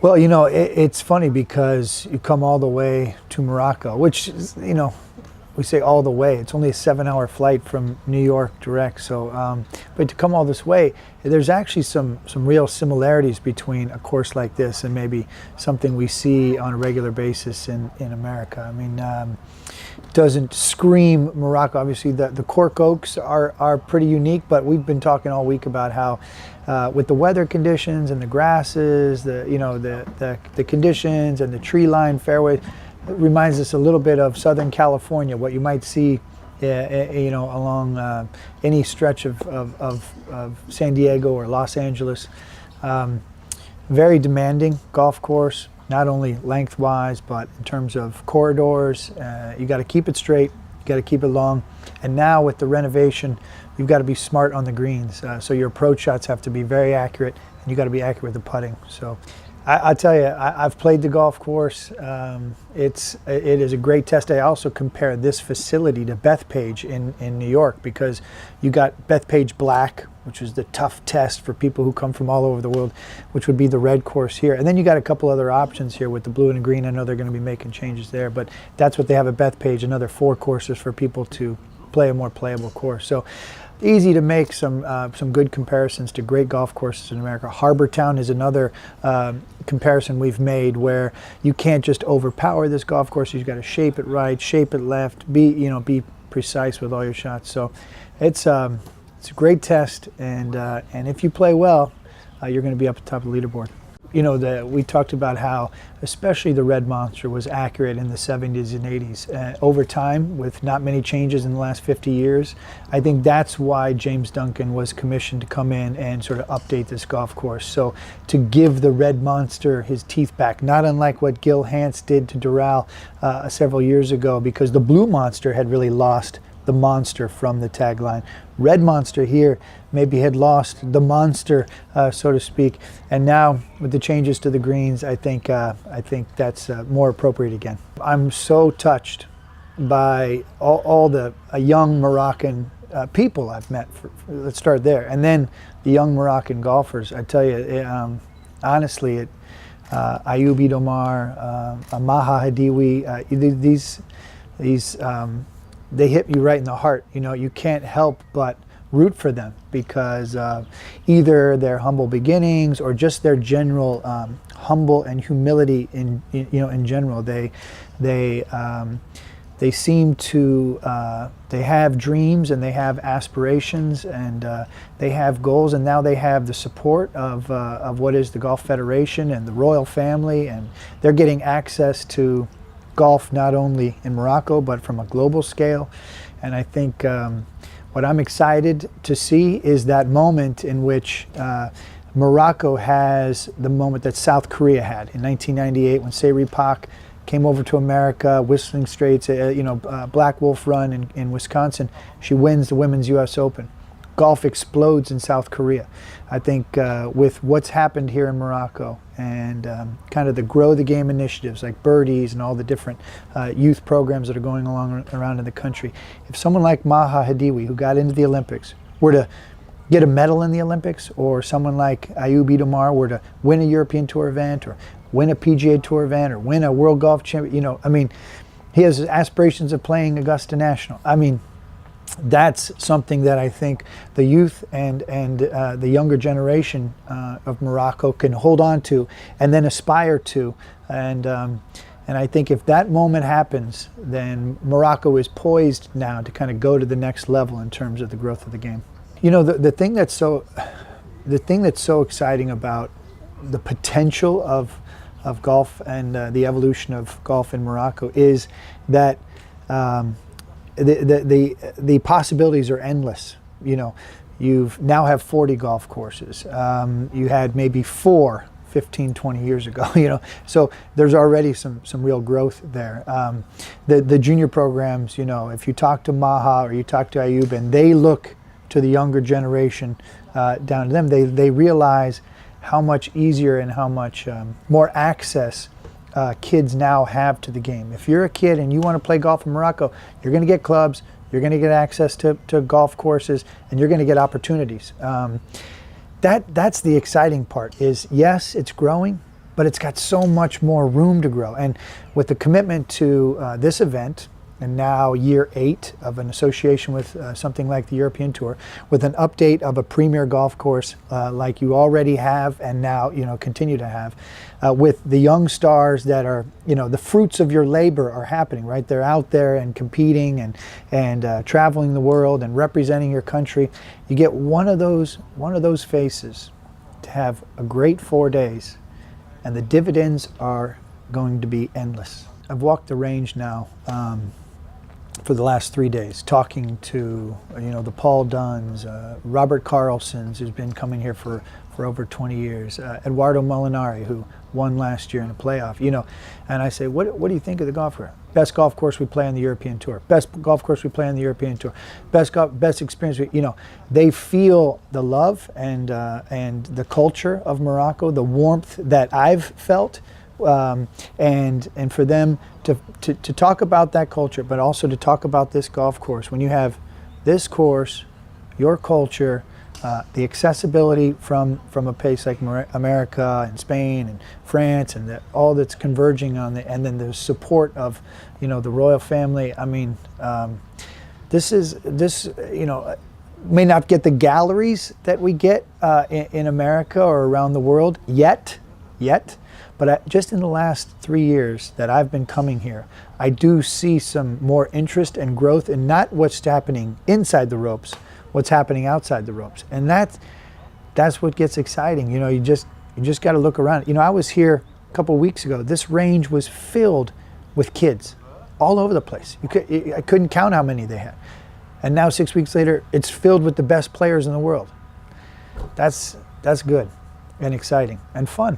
Well, it's funny because you come all the way to Morocco, which is, we say all the way. It's only a 7-hour flight from New York direct. So, but to come all this way, there's actually some real similarities between a course like this and maybe something we see on a regular basis in America. I mean, doesn't scream Morocco. Obviously, the cork oaks are pretty unique, but we've been talking all week about how with the weather conditions and the grasses, the conditions and the tree-lined fairways, it reminds us a little bit of Southern California, what you might see, along any stretch of San Diego or Los Angeles. Very demanding golf course, not only lengthwise, but in terms of corridors. You got to keep it straight, you got to keep it long. And now with the renovation, you've got to be smart on the greens. So your approach shots have to be very accurate, and you got to be accurate with the putting. So I tell you, I've played the golf course. It is a great test. I also compare this facility to Bethpage in New York, because you got Bethpage Black, which is the tough test for people who come from all over the world, which would be the red course here. And then you got a couple other options here with the blue and the green. I know they're going to be making changes there, but that's what they have at Bethpage, another 4 courses for people to play a more playable course. So easy to make some good comparisons to great golf courses in America. Harbor Town is another comparison we've made, where you can't just overpower this golf course. You've got to shape it right, shape it left, be precise with all your shots. So it's a great test, and if you play well, you're going to be up at the top of the leaderboard. We talked about how especially the Red Monster was accurate in the 70s and 80s. Over time, with not many changes in the last 50 years, I think that's why James Duncan was commissioned to come in and sort of update this golf course. So to give the Red Monster his teeth back, not unlike what Gil Hanse did to Doral several years ago, because the Blue Monster had really lost the monster from the tagline. Red Monster here maybe had lost the monster, so to speak, and now with the changes to the greens, I think that's more appropriate again. I'm so touched by all the young Moroccan people I've met. Let's start there, and then the young Moroccan golfers. I tell you, honestly, Ayoub Idomar, Maha Hadiwi, these they hit you right in the heart. You can't help but root for them, because either their humble beginnings or just their general humble and humility in general. They seem to they have dreams, and they have aspirations, and they have goals, and now they have the support of what is the Golf Federation and the royal family, and they're getting access to golf not only in Morocco but from a global scale. And I think what I'm excited to see is that moment in which Morocco has the moment that South Korea had in 1998 when Sae-Ri Pak came over to America, Whistling Straits, Black Wolf Run in Wisconsin. She wins the Women's U.S. Open. Golf explodes in South Korea. I think with what's happened here in Morocco and kind of the Grow the Game initiatives like Birdies and all the different youth programs that are going around in the country, if someone like Maha Hadiwi, who got into the Olympics, were to get a medal in the Olympics, or someone like Ayoub Idomar were to win a European Tour event, or win a PGA Tour event, or win a World Golf Championship, he has aspirations of playing Augusta National. That's something that I think the youth and the younger generation of Morocco can hold on to and then aspire to. And I think if that moment happens, then Morocco is poised now to kind of go to the next level in terms of the growth of the game. The thing that's so exciting about the potential of golf and the evolution of golf in Morocco is that the possibilities are endless. You've now have 40 golf courses. You had maybe 4 15, 20 years ago, so there's already some real growth there. The junior programs, if you talk to Maha or you talk to Ayoub and they look to the younger generation down to them, they realize how much easier and how much more access kids now have to the game. If you're a kid and you want to play golf in Morocco, you're going to get clubs, you're going to get access to golf courses, and you're going to get opportunities. That's the exciting part. Is yes, it's growing, but it's got so much more room to grow. And with the commitment to this event, and now year 8 of an association with something like the European Tour, with an update of a premier golf course like you already have and now continue to have, with the young stars that are, the fruits of your labor are happening, right? They're out there and competing and traveling the world and representing your country. You get one of those faces to have a great 4 days, and the dividends are going to be endless. I've walked the range now for the last 3 days, talking to the Paul Dunns, Robert Carlsons, who's been coming here for over 20 years, Eduardo Molinari, who won last year in a playoff, and I say, what do you think of the golf course? Best golf course we play on the European Tour. Best golf course we play on the European Tour. Best experience. They feel the love and the culture of Morocco, the warmth that I've felt. And for them to talk about that culture, but also to talk about this golf course. When you have this course, your culture, the accessibility from a place like America and Spain and France, and all that's converging on and then the support of the royal family. I mean, this may not get the galleries that we get in America or around the world yet. But just in the last 3 years that I've been coming here, I do see some more interest and growth in not what's happening inside the ropes, what's happening outside the ropes. And that's what gets exciting. You just got to look around. I was here a couple weeks ago. This range was filled with kids all over the place. I couldn't count how many they had. And now 6 weeks later, it's filled with the best players in the world. That's good and exciting and fun.